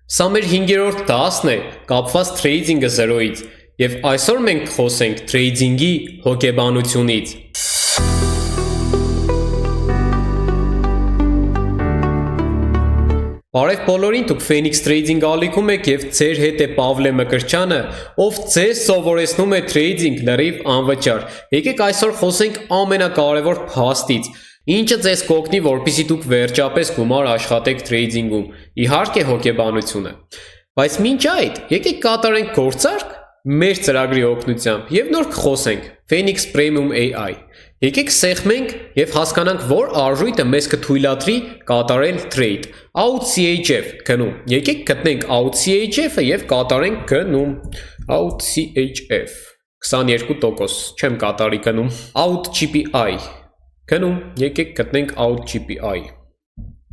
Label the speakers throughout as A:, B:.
A: Սա մեր 5-րդ դասն է կապված թրեյդինգը 0-ից և այսօր մենք խոսենք թրեյդինգի հոգեբանությունից։ Բարև բոլորին, դուք Phoenix Trading ալիքում եք և ձեր հետ է Պավլե Մկրտչյանը, ով ձեզ սովորեցնում է թրեյդինգ լրիվ անվճար։ Եկեք այսօր խոսենք ամենակարևոր փաստից, ինչը ձեզ կօգնի, որպեսզի դուք վերջապես գումար աշխատեք թրեյդինգում, իհարկե հոգեբանությունը։ Բայց մինչ այդ, եկեք կատարենք գործարք մեր ծրագրի օգնությամբ և նոր կխոսենք Phoenix Premium AI։ Եկեք սեղմենք և հասկանանք, որ արժույթը մեզ կթույլատրի կատարել trade, OutCHF գնում։ Եկեք գտնենք OutCHF-ը և կատարենք գնում, OutCHF 22%, չեմ կատարի գնում, OutGPI գնում, եկեք գտնենք OutGPI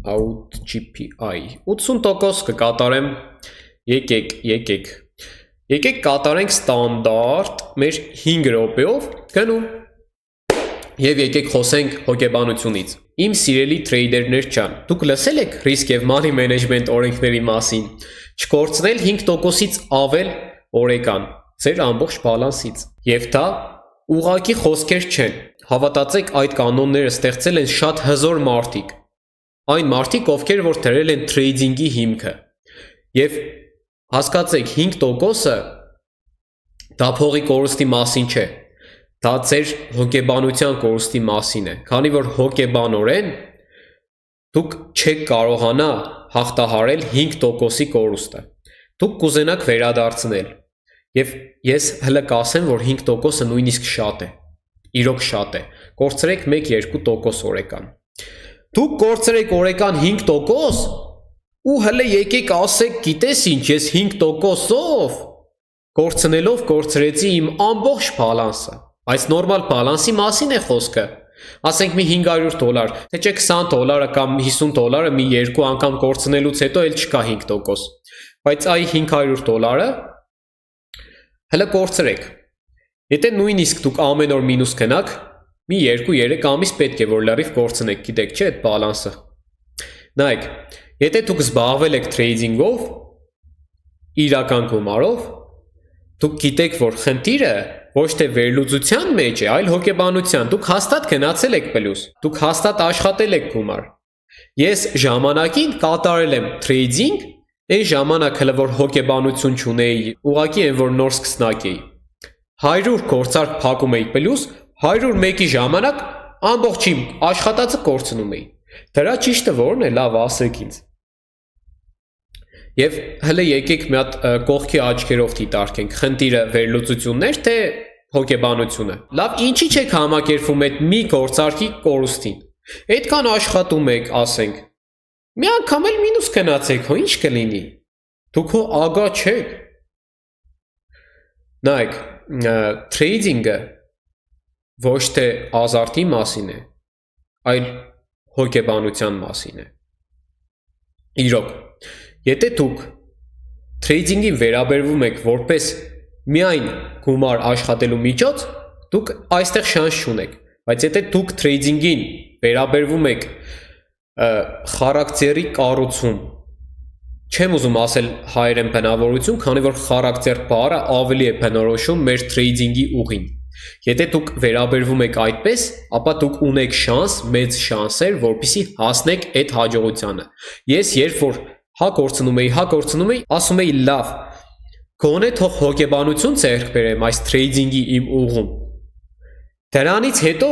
A: 80% կկատարեմ, եկեք կատարենք ստանդարտ մեր 5 րոպեով գնում։ Եվ եկեք խոսենք հոգեբանությունից։ Իմ սիրելի թրեյդերներ ջան, դուք լսել եք risk և money management օրենքների մասին։ Չկորցնել 5%-ից ավել օրեկան ձեր ամբողջ բալանսից։ Եվ դա ուղղակի խոսքեր չեն։ Հավատացեք, այդ կանոնները ստեղծել են շատ հզոր մարդիկ։ Այն մարդիկ, ովքեր որ դրել են թրեյդինգի հիմքը։ Եվ հասկացեք, 5%-ը դա փողի կորստի մասին չէ։ Դա ձեր հոգեբանության կորստի մասին է, քանի որ հոգեբանորեն դուք չեք կարողանա հաղթահարել 5%-ի կորուստը։ Դուք կուզենաք վերադարձնել։ Եվ ես հլը կասեմ, որ 5%-ը նույնիսկ շատ է։ Իրոք շատ է։ Կորցրեք 1-2% օրեկան։ Դուք կորցրեք օրեկան 5% ու հլը եկեք ասեք, գիտես ինչ, ես 5%-ով կորցնելով կորցրեցի իմ ամբողջ բալանսը։ Այս նորմալ բալանսի մասին է խոսքը։ Ասենք մի $500, թե չէ $20 կամ $50 մի երկու անգամ կորցնելուց հետո էլ չկա 5%։ Բայց այ $500-ը հլը կորցրեք։ Եթե նույնիսկ դուք ամեն օր մինուս գնաք, մի 2-3 ամիս պետք է որ լրիվ կորցնեք, գիտեք չէ այդ բալանսը։ Նայեք, եթե դուք զբաղվել եք թրեյդինգով, իրական գումարով, դուք գիտեք, որ խնդիրը ոչ թե վերլուծության մեջ է, այլ հոգեբանության։ Դուք հաստատ գնացել եք պլյուս, դուք հաստատ աշխատել եք գումար։ Ես ժամանակին կատարել եմ թրեյդինգ, այն ժամանակ հլը որ հոգեբանություն չունեի, ուղղակի այն որ նոր սկսնակ էի։ 100 գործարք փակում էի պլյուս, 101-ի ժամանակ ամբողջ իմ աշխատածը կորցնում էի։ Դրա ճիշտը որն է, լավ ասեք ինձ։ Եվ հլը եկեք մի հատ կողքի աչքերով դիտարկենք, խնդիրը վերլուծություններ, թե հոգեբանությունը։ Լավ, ինչի՞ չեք համակերպվում այդ մի գործարքի կորուստին։ Այդքան աշխատում եք, ասենք։ Մի անգամ էլ մինուս գնացեք, հո ինչ կլինի։ Դուք հո ագա չեք։ Նայեք, թրեյդինգը ոչ թե ազարտի մասին է, այլ հոգեբանության մասին է։ Իրոք, եթե դուք թրեյդինգին վերաբերվում եք որպես միայն գումար աշխատելու միջոց, դուք այստեղ շանս չունեք, բայց եթե դուք թրեյդինգին վերաբերվում եք խարակտերի կառուցում, չեմ ուզում ասել հայերեն բնավորություն, քանի որ խարակտեր բառը ավելի է բնորոշում մեր թրեյդինգի ուղին։ Եթե դուք վերաբերվում եք այդպես, ապա դուք ունեք շանս, մեծ շանսեր, որպեսզի հասնեք այդ հաջողությանը։ Ես երբ որ կորցնում էի, ասում էի լավ, գոնե թող հոգեբանություն ձեռք բերեմ այս թրեյդինգի իմ ուղում։ Դրանից հետո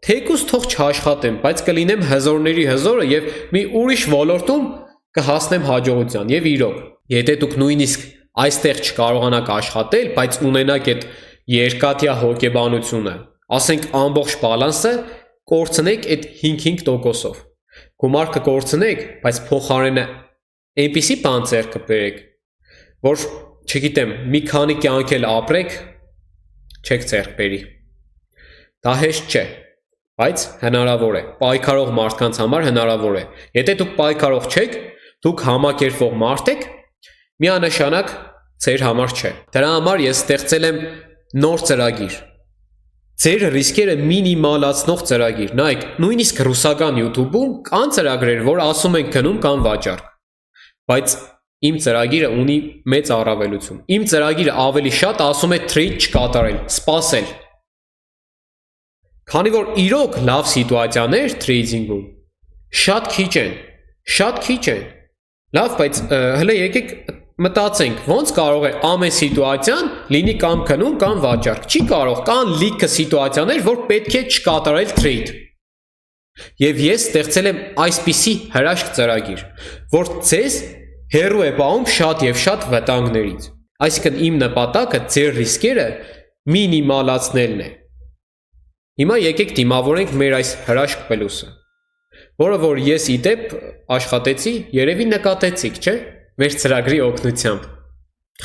A: թեկուզ թող չաշխատեմ, բայց կլինեմ հզորների հզորը և մի ուրիշ ոլորտում կհասնեմ հաջողության։ Եվ իրոք, եթե դուք նույնիսկ այստեղ չկարողանաք աշխատել, բայց ունենաք այդ երկաթյա հոգեբանությունը, ասենք ամբողջ բալանսը կորցնեք այդ 5-5%-ով։ Գումար կկորցնեք, բայց փոխարենը այնպիսի բան ձեռք կբերեք, որ, չգիտեմ, մի քանի կյանք էլ ապրեք, չեք ձեռք բերի։ Դա հեշտ չէ, բայց հնարավոր է, պայքարող մարդկանց համար հնարավոր է։ Եթե դուք պայքարող չեք, դուք համակերպվող մարդ եք, միանշանակ ձեր համար չէ։ Դրա համար ես ստեղծել եմ նոր ծրագիր։ Ձեր ռիսկերը մինիմալացնող ծրագիր։ Նայեք, նույնիսկ ռուսական YouTube-ում կան ծրագրեր, որ ասում են գնում կամ վաճառք։ Բայց Իմ ծրագիրը ունի մեծ առավելություն։ Իմ ծրագիրը ավելի շատ ասում է trade չկատարել, սպասել։ Քանի որ իրոք լավ սիտուացիաներ trading-ում շատ քիչ են։ Լավ, բայց հələ եկեք մտածենք, ոնց կարող է ամեն սիտուացիան լինի կամ գնում կամ վաճառք։ Չի կարող, կան լիքը սիտուացիաներ, որ պետք է չկատարել trade։ Եվ ես ստեղծել եմ այսպիսի հրաշք ծրագիր, որ ձեզ հեռու է պահում շատ եւ շատ վտանգներից։ Այսինքն իմ նպատակը ձեր ռիսկերը մինիմալացնելն է։ Հիմա եկեք դիմավորենք մեր այս հրաշք պլյուսը, որը որ ես ի դեպ աշխատեցի, երևի նկատեցիք, չէ՞, մեր ծրագրի օգնությամբ։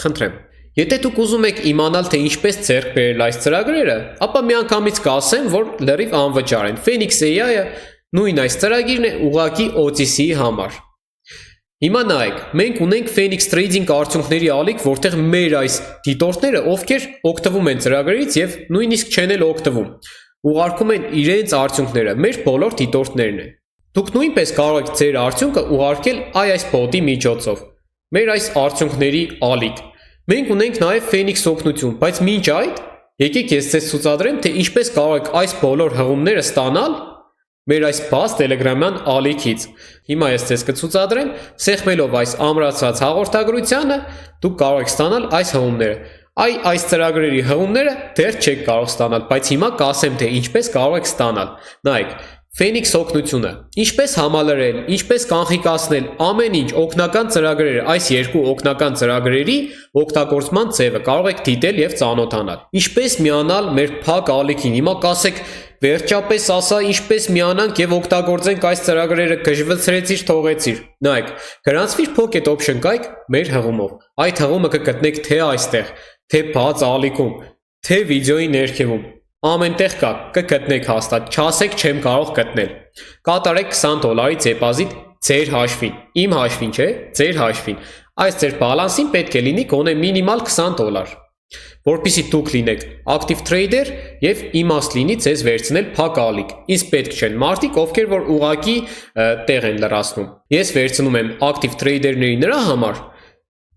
A: Խնդրեմ, եթե դուք ուզում եք իմանալ, թե ինչպես ձեռք բերել այս ծրագրերը, ապա միանգամից կասեմ, որ լրիվ անվճար են։ Phoenix AI-ը նույն այս ծրագիրն է ուղղակի OTC-ի համար։ Հիմա նայեք, մենք ունենք Phoenix Trading արդյունքների ալիք, որտեղ մեր այս դիտորդները, ովքեր օգտվում են ծրագրերից եւ նույնիսկ չեն էլ օգտվում, ուղարկում են իրենց արդյունքները, մեր բոլոր դիտորդներն են։ Դուք նույնպես կարող եք ձեր արդյունքը ուղարկել այս բոտի միջոցով։ Մեր այս արդյունքների ալիք։ Մենք ունենք նաեւ Phoenix օգնություն, բայց մինչ այդ եկեք ես ձեզ ցուցադրեմ, թե ինչպես կարող եք այս բոլոր հղումները ստանալ մեր այս բաց Telegram-յան ալիքից։ Հիմա ես ձեզ կցուցադրեմ, սեղմելով այս ամրացած հաղորդագրությանը, դուք կարող եք ստանալ այս հղումները։ Այս ծրագրերի հղումները դեռ չեք կարող ստանալ, բայց հիմա կասեմ, թե ինչպես կարող եք ստանալ։ Նայեք, Phoenix օգնությունը, ինչպես համալրել, ինչպես կանխիկացնել ամեն ինչ օգնական ծրագրերը, այս երկու օգնական ծրագրերի օգտագործման ձևը կարող եք դիտել եւ ծանոթանալ։ Ինչպես միանալ մեր փակ ալիքին։ Հիմա կասեք, վերջապես ասա, ինչպես միանանք եւ օգտագործենք այս ծրագրերը, գժվցրեցիր, թողեցիր։ Նայեք, գրանցվիր Pocket Option կայք մեր հղումով։ Այդ հղումը կգտնեք թե այստեղ, թե բաց ալիքում, թե վիդեոյի ներքևում։ Ամենտեղ կա, կգտնեք հաստատ, չասեք չեմ կարող գտնել։ Կատարեք $20 դեպոզիտ ձեր հաշվին, իմ հաշվին չէ, ձեր հաշվին։ Այս ձեր բալանսին պետք է լինի գոնե մինիմալ $20, որպեսզի դուք լինեք active trader եւ իմաստ լինի ձեզ վերցնել փակ ալիք։ Իսկ պետք չեն մարդիկ, ովքեր որ ուղակի տեղ են լրացնում։ Ես վերցնում եմ active trader-ների նրա համար,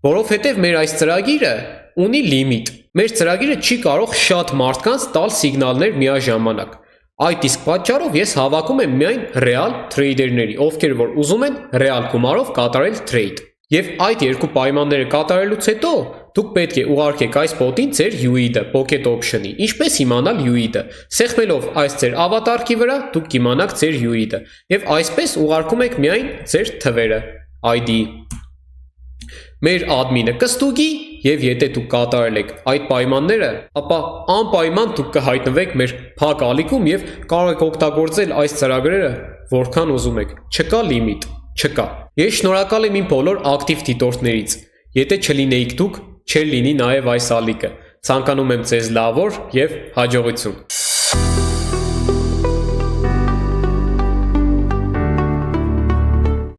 A: որովհետեւ մեր այս ծրագիրը ունի լիմիտ։ Մեր ծրագիրը չի կարող շատ մարդկանց տալ սիգնալներ միաժամանակ։ Այդ իսկ պատճառով ես հավաքում եմ միայն ռեալ թրեյդերների, ովքեր որ ուզում են ռեալ գումարով կատարել trade։ Եվ այդ երկու պայմանները կատարելուց հետո դուք պետք է ուղարկեք այս բոտին ձեր UID-ը, Pocket Option-ի։ Ինչպես իմանալ UID-ը։ Սեղմելով այս ձեր ավատարքի վրա դուք կիմանաք ձեր UID-ը եւ այսպես ուղարկում եք միայն ձեր թվերը, ID-ի։ Մեր admin-ը կստուգի եւ եթե դուք կատարել եք այդ պայմանները, ապա անպայման դուք կհայտնվեք մեր փակ ալիքում եւ կարող եք օգտագործել այս ծրագրերը որքան ուզում եք։ Չկա լիմիտ, չկա։ Ես շնորհակալ եմ իմ բոլոր ակտիվ դիտորդներից։ Եթե չլինեիք դուք, չէր լինի նաեւ այս ալիքը։ Ցանկանում եմ ձեզ լավ օր եւ հաջողություն։